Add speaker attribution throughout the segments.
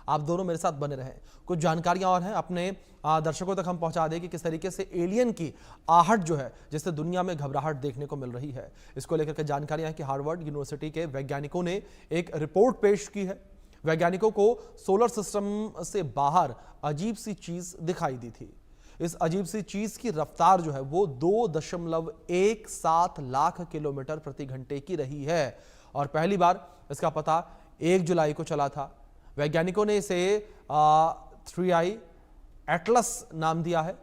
Speaker 1: आप दोनों मेरे साथ बने रहें। कुछ जानकारियां और हैं अपने दर्शकों तक हम पहुंचा दें कि किस तरीके से एलियन की आहट जो है, जिससे दुनिया में घबराहट देखने को मिल रही है। इसको लेकर के जानकारियां हैं कि हार्वर्ड यूनिवर्सिटी के वैज्ञानिकों ने एक रिपोर्ट पेश की है। वैज्ञानिकों को सोलर सिस्टम से बाहर अजीब सी चीज दिखाई दी थी। इस अजीब सी चीज की रफ्तार जो है वो 2.17 लाख किलोमीटर प्रति घंटे की रही है और पहली बार इसका पता 1 जुलाई को चला था। वैज्ञानिकों ने इसे 3i एटलस नाम दिया है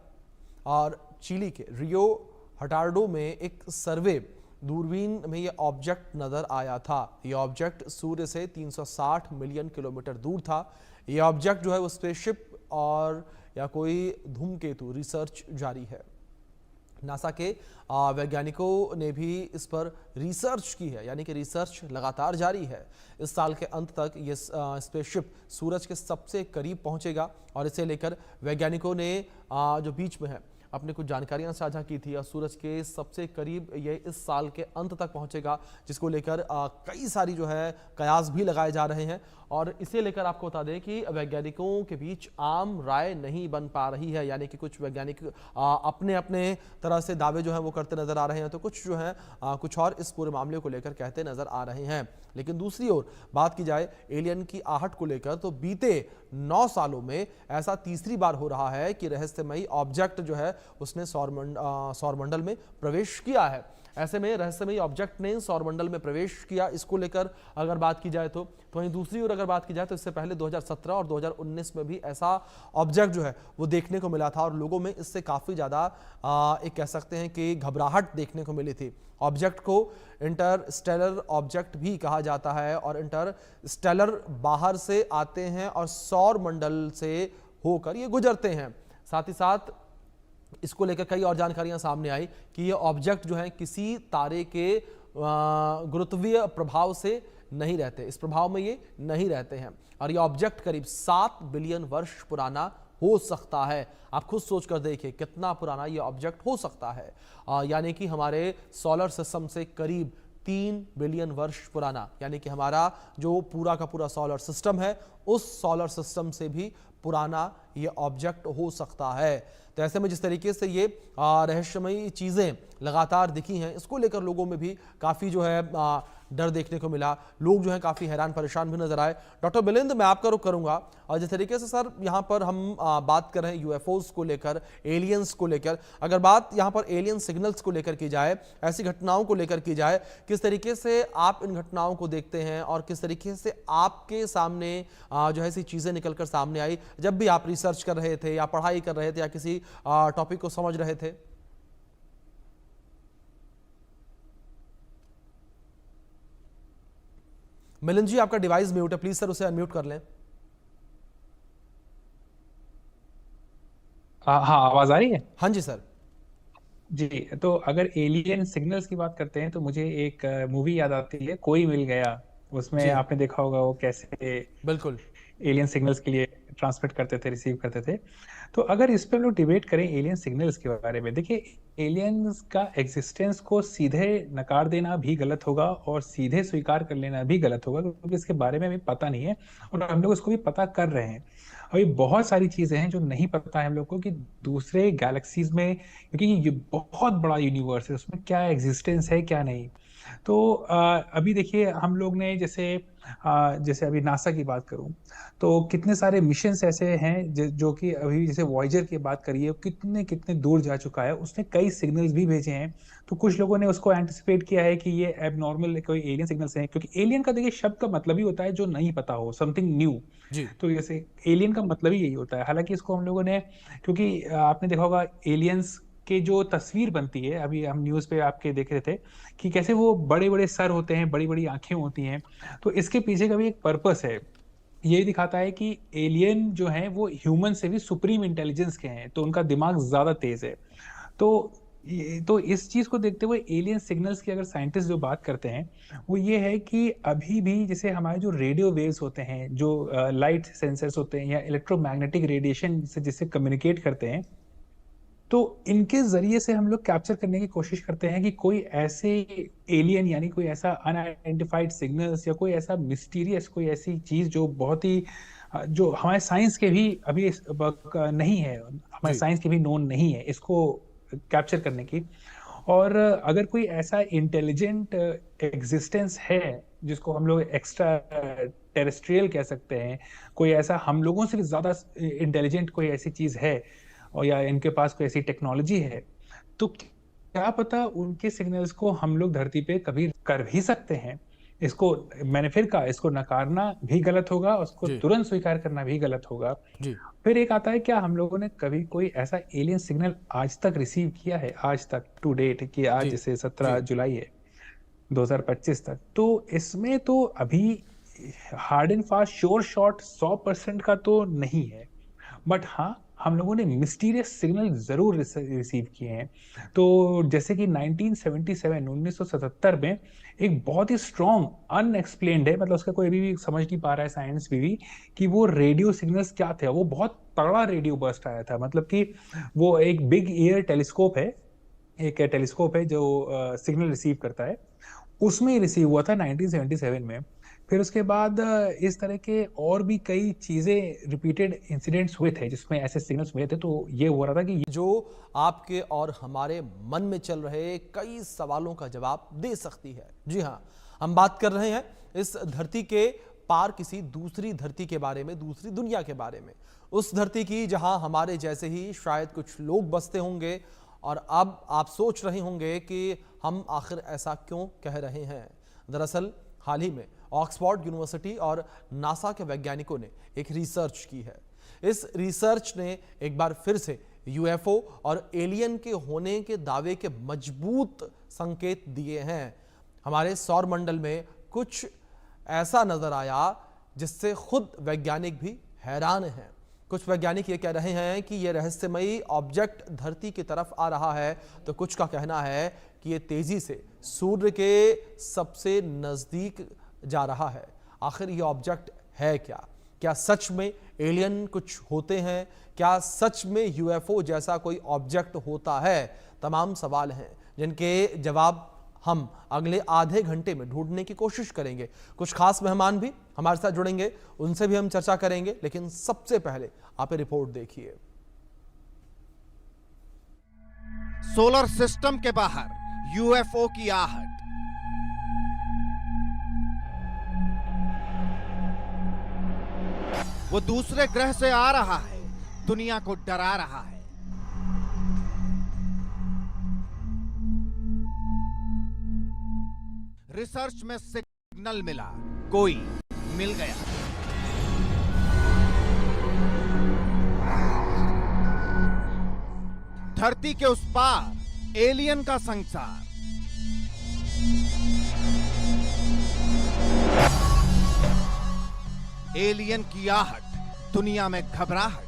Speaker 1: और चिली के रियो हटार्डो में एक सर्वे दूरबीन में यह ऑब्जेक्ट नजर आया था। यह ऑब्जेक्ट सूर्य से 360 मिलियन किलोमीटर दूर था। यह ऑब्जेक्ट जो है वो स्पेसशिप और या कोई धूमकेतु, रिसर्च जारी है। नासा के वैज्ञानिकों ने भी इस पर रिसर्च की है, यानी कि रिसर्च लगातार जारी है। इस साल के अंत तक ये स्पेसशिप सूरज के सबसे करीब पहुंचेगा और इसे लेकर वैज्ञानिकों ने जो बीच में है अपने कुछ जानकारियां साझा की थी और सूरज के सबसे करीब ये इस साल के अंत तक पहुंचेगा, जिसको लेकर कई सारी जो है कयास भी लगाए जा रहे हैं। और इसे लेकर आपको बता दें कि वैज्ञानिकों के बीच आम राय नहीं बन पा रही है, यानी कि कुछ वैज्ञानिक अपने अपने तरह से दावे जो है वो करते नजर आ रहे हैं, तो कुछ जो है कुछ और इस पूरे मामले को लेकर कहते नजर आ रहे हैं। लेकिन दूसरी ओर बात की जाए एलियन की आहट को लेकर, तो बीते 9 सालों में ऐसा तीसरी बार हो रहा है कि रहस्यमयी ऑब्जेक्ट जो है उसने सौरमंडल में प्रवेश किया है। ऐसे में रहस्यमयी ऑब्जेक्ट ने सौरमंडल में प्रवेश किया, इसको लेकर अगर बात की जाए तो वहीं दूसरी ओर अगर बात की जाए तो इससे पहले 2017 और 2019 में भी ऐसा ऑब्जेक्ट जो है वो देखने को मिला था और लोगों में इससे काफी ज्यादा एक कह सकते हैं कि घबराहट देखने को मिली थी। ऑब्जेक्ट को इंटरस्टेलर ऑब्जेक्ट भी कहा जाता है और इंटरस्टेलर बाहर से आते हैं और सौर मंडल से होकर ये गुजरते हैं। साथ ही साथ इसको लेकर कई और जानकारियां सामने आई कि ये ऑब्जेक्ट जो है किसी तारे के गुरुत्वीय प्रभाव से नहीं रहते, इस प्रभाव में ये नहीं रहते हैं और ये ऑब्जेक्ट करीब 7 बिलियन वर्ष पुराना हो सकता है। आप खुद सोच कर देखिए कितना पुराना ये ऑब्जेक्ट हो सकता है, यानी कि हमारे सोलर सिस्टम से करीब 3 बिलियन वर्ष पुराना, यानी कि हमारा जो पूरा का पूरा सोलर सिस्टम है उस सोलर सिस्टम से भी पुराना ये ऑब्जेक्ट हो सकता है। तो ऐसे में जिस तरीके से ये रहस्यमयी चीजें लगातार दिखी हैं, इसको लेकर लोगों में भी काफी जो है डर देखने को मिला। लोग जो है काफी हैरान परेशान भी नजर आए। डॉक्टर मिलिंद, मैं आपका रुख करूंगा और जिस तरीके से सर यहाँ पर हम बात कर रहे हैं यूएफओस को लेकर, एलियंस को लेकर, अगर बात यहाँ पर एलियन सिग्नल्स को लेकर की जाए, ऐसी घटनाओं को लेकर की जाए, किस तरीके से आप इन घटनाओं को देखते हैं और किस तरीके से आपके सामने जो है ऐसी चीजें निकलकर सामने आई जब भी आप रिसर्च कर रहे थे या पढ़ाई कर रहे थे या किसी टॉपिक को समझ रहे थे? मिलिंद जी, आपका डिवाइस म्यूट है, प्लीज सर उसे अनम्यूट कर लें।
Speaker 2: हाँ, आवाज आ रही है?
Speaker 1: हाँ जी सर।
Speaker 2: जी, तो अगर एलियन सिग्नल्स की बात करते हैं तो मुझे एक मूवी याद आती है, कोई मिल गया। उसमें
Speaker 1: जी
Speaker 2: आपने देखा होगा वो कैसे
Speaker 1: बिल्कुल।
Speaker 2: एलियन सिग्नल्स के लिए ट्रांसमिट करते थे, रिसीव करते थे। तो अगर इस पे हम लोग डिबेट करें एलियन सिग्नल्स के बारे में, देखिए एलियंस का एग्जिस्टेंस को सीधे नकार देना भी गलत होगा और सीधे स्वीकार कर लेना भी गलत होगा, क्योंकि इसके बारे में हमें पता नहीं है और हम लोग इसको भी पता कर रहे हैं। अभी बहुत सारी चीजें हैं जो नहीं पता है हम लोग को कि दूसरे गैलेक्सीज में, क्योंकि ये बहुत बड़ा यूनिवर्स है, उसमें क्या एग्जिस्टेंस है क्या नहीं। तो अभी देखिए हम लोग ने जैसे अभी नासा की बात करूं तो कितने सारे मिशन ऐसे हैं जो कि अभी जैसे वॉयेजर की बात करिए, कितने कितने दूर जा चुका है, उसने कई सिग्नल्स भी भेजे हैं। तो कुछ लोगों ने उसको एंटिसिपेट किया है कि ये एबनॉर्मल कोई एलियन सिग्नल्स हैं, क्योंकि एलियन का देखिए शब्द का मतलब ही होता है जो नहीं पता हो, समथिंग न्यू।
Speaker 1: जी
Speaker 2: तो जैसे एलियन का मतलब ही यही होता है। हालांकि इसको हम लोगों ने, क्योंकि आपने देखा होगा एलियंस के जो तस्वीर बनती है, अभी हम न्यूज पे आपके देख रहे थे कि कैसे वो बड़े बड़े सर होते हैं, बड़ी बड़ी आंखें होती हैं। तो इसके पीछे का भी एक पर्पस है, ये दिखाता है कि एलियन जो हैं वो ह्यूमन से भी सुप्रीम इंटेलिजेंस के हैं, तो उनका दिमाग ज्यादा तेज है। तो तो इस चीज को देखते हुए एलियन सिग्नल्स की अगर साइंटिस्ट जो बात करते हैं वो ये है कि अभी भी जैसे हमारे जो रेडियो वेव्स होते हैं, जो लाइट सेंसर्स होते हैं या इलेक्ट्रोमैग्नेटिक रेडिएशन से जिससे कम्युनिकेट करते हैं, तो इनके जरिए से हम लोग कैप्चर करने की कोशिश करते हैं कि कोई ऐसे एलियन यानी कोई ऐसा अनआइडेंटिफाइड सिग्नल्स या कोई ऐसा मिस्टीरियस, कोई ऐसी चीज जो बहुत ही जो हमारे साइंस के भी अभी नहीं है, हमारे
Speaker 1: जी
Speaker 2: साइंस के भी नोन नहीं है इसको कैप्चर करने की। और अगर कोई ऐसा इंटेलिजेंट एग्जिस्टेंस है जिसको हम लोग एक्स्ट्रा टेरेस्ट्रियल कह सकते हैं, कोई ऐसा हम लोगों से भी ज्यादा इंटेलिजेंट कोई ऐसी चीज है, और या इनके पास कोई ऐसी टेक्नोलॉजी है, तो क्या पता उनके सिग्नल्स को हम लोग धरती पे कभी कर भी सकते हैं। इसको मैंने फिर कहा, इसको नकारना भी गलत होगा, उसको
Speaker 1: जी
Speaker 2: तुरंत स्वीकार करना भी गलत होगा।
Speaker 1: जी
Speaker 2: फिर एक आता है, क्या हम लोगों ने कभी कोई ऐसा एलियन सिग्नल आज तक रिसीव किया है, आज तक टू डेट, कि आज
Speaker 1: जी
Speaker 2: जैसे
Speaker 1: जी
Speaker 2: 17 जुलाई है 2025 तक, तो इसमें तो अभी hard and fast sure shot 100% का तो नहीं है। बट हाँ, हम लोगों ने मिस्टीरियस सिग्नल जरूर रिसीव किए हैं। तो जैसे कि 1977 में एक बहुत ही स्ट्रॉन्ग अनएक्सप्लेन्ड है, मतलब उसका कोई अभी भी समझ नहीं पा रहा है साइंस भी, कि वो रेडियो सिग्नल्स क्या थे। वो बहुत तगड़ा रेडियो बर्स्ट आया था, मतलब कि वो एक बिग ईयर टेलीस्कोप है, एक टेलीस्कोप है जो सिग्नल रिसीव करता है, उसमें ही रिसीव हुआ था 1977 में। फिर उसके बाद इस तरह के और भी कई चीजें, रिपीटेड इंसिडेंट्स हुए थे जिसमें ऐसे सिग्नल्स मिले थे। तो ये हो रहा था कि
Speaker 1: जो आपके और हमारे मन में चल रहे कई सवालों का जवाब दे सकती है। जी हाँ, हम बात कर रहे हैं इस धरती के पार किसी दूसरी धरती के बारे में, दूसरी दुनिया के बारे में, उस धरती की जहां हमारे जैसे ही शायद कुछ लोग बसते होंगे। और अब आप सोच रहे होंगे कि हम आखिर ऐसा क्यों कह रहे हैं। दरअसल हाल ही में ऑक्सफोर्ड यूनिवर्सिटी और नासा के वैज्ञानिकों ने एक रिसर्च की है। इस रिसर्च ने एक बार फिर से यूएफओ और एलियन के होने के दावे के मजबूत संकेत दिए हैं। हमारे सौर मंडल में कुछ ऐसा नजर आया जिससे खुद वैज्ञानिक भी हैरान हैं। कुछ वैज्ञानिक ये कह रहे हैं कि ये रहस्यमयी ऑब्जेक्ट धरती की तरफ आ रहा है, तो कुछ का कहना है कि ये तेजी से सूर्य के सबसे नजदीक जा रहा है। आखिर ये ऑब्जेक्ट है क्या? क्या सच में एलियन कुछ होते हैं? क्या सच में यूएफओ जैसा कोई ऑब्जेक्ट होता है? तमाम सवाल हैं जिनके जवाब हम अगले आधे घंटे में ढूंढने की कोशिश करेंगे। कुछ खास मेहमान भी हमारे साथ जुड़ेंगे, उनसे भी हम चर्चा करेंगे, लेकिन सबसे पहले आप ये रिपोर्ट देखिए।
Speaker 3: सोलर सिस्टम के बाहर यूएफओ की आहट। वो दूसरे ग्रह से आ रहा है, दुनिया को डरा रहा है। रिसर्च में सिग्नल मिला, कोई मिल गया। धरती के उस पार एलियन का संसार। एलियन की आहट, दुनिया में घबराहट।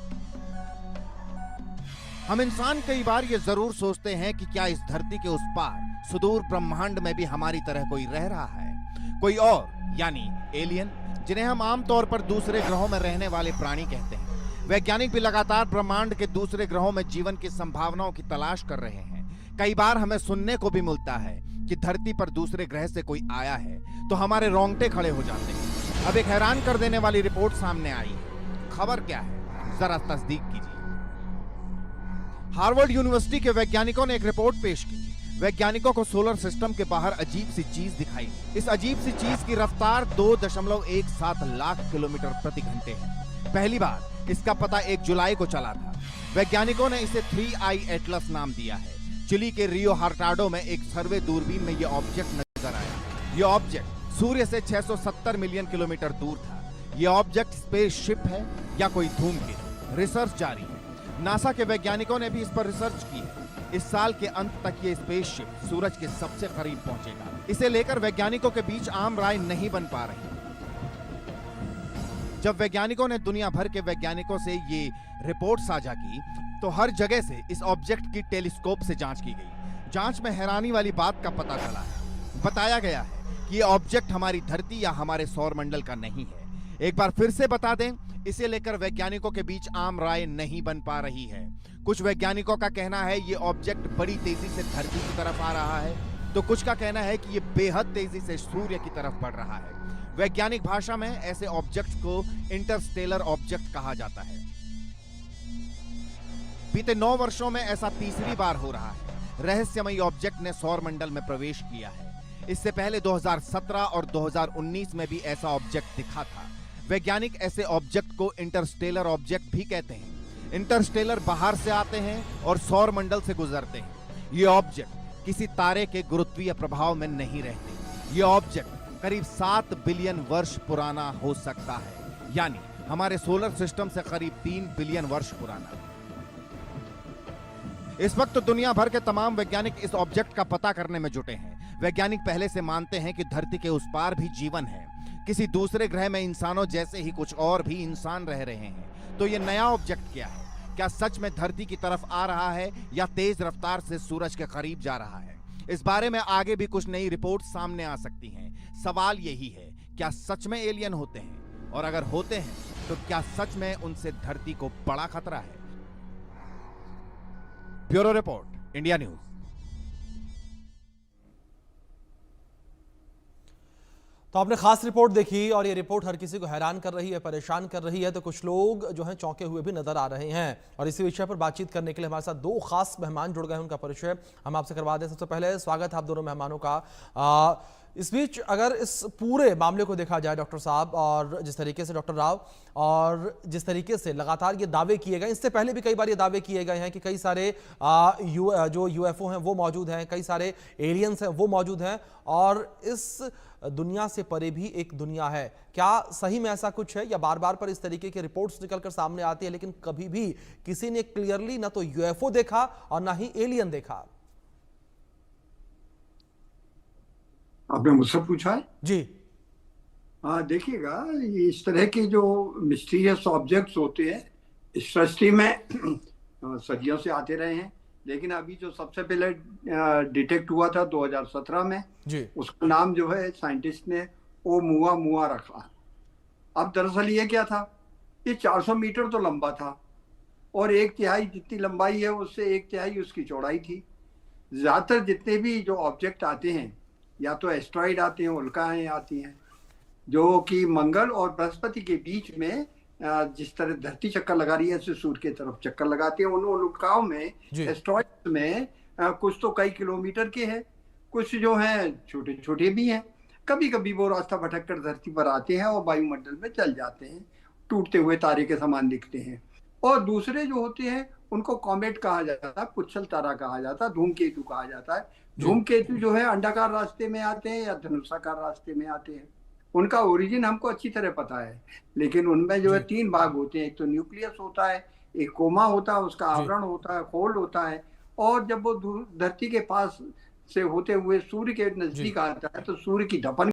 Speaker 3: हम इंसान कई बार ये जरूर सोचते हैं कि क्या इस धरती के उस पार सुदूर ब्रह्मांड में भी हमारी तरह कोई रह रहा है, कोई और, यानी एलियन, जिन्हें हम आमतौर पर दूसरे ग्रहों में रहने वाले प्राणी कहते हैं। वैज्ञानिक भी लगातार ब्रह्मांड के दूसरे ग्रहों में जीवन की संभावनाओं की तलाश कर रहे हैं। कई बार हमें सुनने को भी मिलता है कि धरती पर दूसरे ग्रह से कोई आया है, तो हमारे रोंगटे खड़े हो जाते हैं। अब एक हैरान कर देने वाली रिपोर्ट सामने आई है। खबर क्या है, जरा तस्दीक कीजिए। हार्वर्ड यूनिवर्सिटी के वैज्ञानिकों ने एक रिपोर्ट पेश की। वैज्ञानिकों को सोलर सिस्टम के बाहर अजीब सी चीज दिखाई। इस अजीब सी चीज की रफ्तार 2.17 लाख किलोमीटर प्रति घंटे है। पहली बार इसका पता 1 जुलाई को चला था। वैज्ञानिकों ने इसे 3I एटलस नाम दिया है। चिली के रियो हार्टाडो में एक सर्वे दूरबीन में यह ऑब्जेक्ट नजर आया। यह ऑब्जेक्ट सूर्य से 670 मिलियन किलोमीटर दूर था। यह ऑब्जेक्ट स्पेसशिप है या कोई धूमकेतु? रिसर्च जारी है। नासा के वैज्ञानिकों ने भी इस पर रिसर्च की है। इस साल के अंत तक ये स्पेसशिप सूरज के सबसे करीब पहुंचेगा। इसे लेकर वैज्ञानिकों के बीच आम राय नहीं बन पा रही। जब वैज्ञानिकों ने दुनिया भर के वैज्ञानिकों से ये रिपोर्ट साझा की, तो हर जगह से इस ऑब्जेक्ट की टेलीस्कोप से जांच की गई। जांच में हैरानी वाली बात का पता चला है। बताया गया है कि ये ऑब्जेक्ट हमारी धरती या हमारे सौर मंडल का नहीं है। एक बार फिर से बता दें, इसे लेकर वैज्ञानिकों के बीच आम राय नहीं बन पा रही है। कुछ वैज्ञानिकों का कहना है ये ऑब्जेक्ट बड़ी तेजी से धरती की तरफ आ रहा है, तो कुछ का कहना है कि ये बेहद तेजी से सूर्य की तरफ बढ़ रहा है। वैज्ञानिक भाषा में ऐसे ऑब्जेक्ट को इंटरस्टेलर ऑब्जेक्ट कहा जाता है। बीते 9 वर्षों में ऐसा तीसरी बार हो रहा है। रहस्यमयी ऑब्जेक्ट ने सौर मंडल में प्रवेश किया है। इससे पहले 2017 और 2019 में भी ऐसा ऑब्जेक्ट दिखा था। वैज्ञानिक ऐसे ऑब्जेक्ट को इंटरस्टेलर ऑब्जेक्ट भी कहते हैं। इंटरस्टेलर बाहर से आते हैं और सौर मंडल से गुजरते हैं। ये ऑब्जेक्ट किसी तारे के गुरुत्वीय प्रभाव में नहीं रहते। ये ऑब्जेक्ट करीब 7 बिलियन वर्ष पुराना हो सकता है, यानी हमारे सोलर सिस्टम से करीब 3 बिलियन वर्ष पुराना। इस वक्त दुनिया भर के तमाम वैज्ञानिक इस ऑब्जेक्ट का पता करने में जुटे हैं। वैज्ञानिक पहले से मानते हैं कि धरती के उस पार भी जीवन है। किसी दूसरे ग्रह में इंसानों जैसे ही कुछ और भी इंसान रह रहे हैं। तो ये नया ऑब्जेक्ट क्या है? क्या सच में धरती की तरफ आ रहा है या तेज रफ्तार से सूरज के करीब जा रहा है? इस बारे में आगे भी कुछ नई रिपोर्ट सामने आ सकती हैं। सवाल यही है, क्या सच में एलियन होते हैं? और अगर होते हैं तो क्या सच में उनसे धरती को बड़ा खतरा है? Bureau report, India news.
Speaker 1: तो आपने खास रिपोर्ट देखी और ये रिपोर्ट हर किसी को हैरान कर रही है, परेशान कर रही है। तो कुछ लोग जो हैं चौंके हुए भी नजर आ रहे हैं और इसी विषय पर बातचीत करने के लिए हमारे साथ 2 खास मेहमान जुड़ गए हैं। उनका परिचय हम आपसे करवा दें। सबसे पहले स्वागत है आप दोनों मेहमानों का। इस बीच अगर इस पूरे मामले को देखा जाए डॉक्टर साहब, और जिस तरीके से डॉक्टर राव, और जिस तरीके से लगातार ये दावे किए गए, इससे पहले भी कई बार ये दावे किए गए हैं कि कई सारे जो यूएफओ हैं वो मौजूद हैं, कई सारे एलियंस हैं वो मौजूद हैं, और इस दुनिया से परे भी एक दुनिया है। क्या सही में ऐसा कुछ है, या बार बार पर इस तरीके की रिपोर्ट्स निकलकर सामने आती है लेकिन कभी भी किसी ने क्लियरली ना तो यूएफओ देखा और ना ही एलियन देखा?
Speaker 4: आपने मुझसे पूछा है
Speaker 1: जी।
Speaker 4: हाँ, देखिएगा, ये इस तरह के जो मिस्टीरियस ऑब्जेक्ट्स होते हैं इस सृष्टि में सदियों से आते रहे हैं। लेकिन अभी जो सबसे पहले डिटेक्ट हुआ था 2017 में
Speaker 1: जी।
Speaker 4: उसका नाम जो है साइंटिस्ट ने ओमुआ रखा। अब दरअसल ये क्या था, ये 400 मीटर तो लंबा था और 1/3 जितनी लंबाई है उससे 1/3 उसकी चौड़ाई थी। ज्यादातर जितने भी जो ऑब्जेक्ट आते हैं या तो एस्ट्रॉइड आते हैं, उल्काएं आती हैं जो कि मंगल और बृहस्पति के बीच में जिस तरह धरती चक्कर लगा रही है ऐसे सूर्य की तरफ चक्कर लगाते हैं। उन उल्काओं में, एस्ट्रॉइड में कुछ तो कई किलोमीटर के हैं, कुछ जो हैं छोटे छोटे भी हैं। कभी कभी वो रास्ता भटक कर धरती पर आते हैं और वायुमंडल में चल जाते हैं, टूटते हुए तारे के समान दिखते हैं। और दूसरे जो होते हैं उनको कॉमेट कहा जाता है, पुच्छल तारा कहा जाता है, धूमकेतु कहा जाता है। धूमकेतु जो है अंडाकार रास्ते में आते हैं या धनुषाकार रास्ते में आते हैं। उनका ओरिजिन हमको अच्छी तरह पता है, लेकिन उनमें जो है 3 भाग होते हैं। एक तो न्यूक्लियस होता है, एक कोमा होता है, उसका आवरण होता है, खोल होता है, और जब वो धरती के पास से होते हुए सूर्य के नजदीक आता है तो सूर्य की ढपन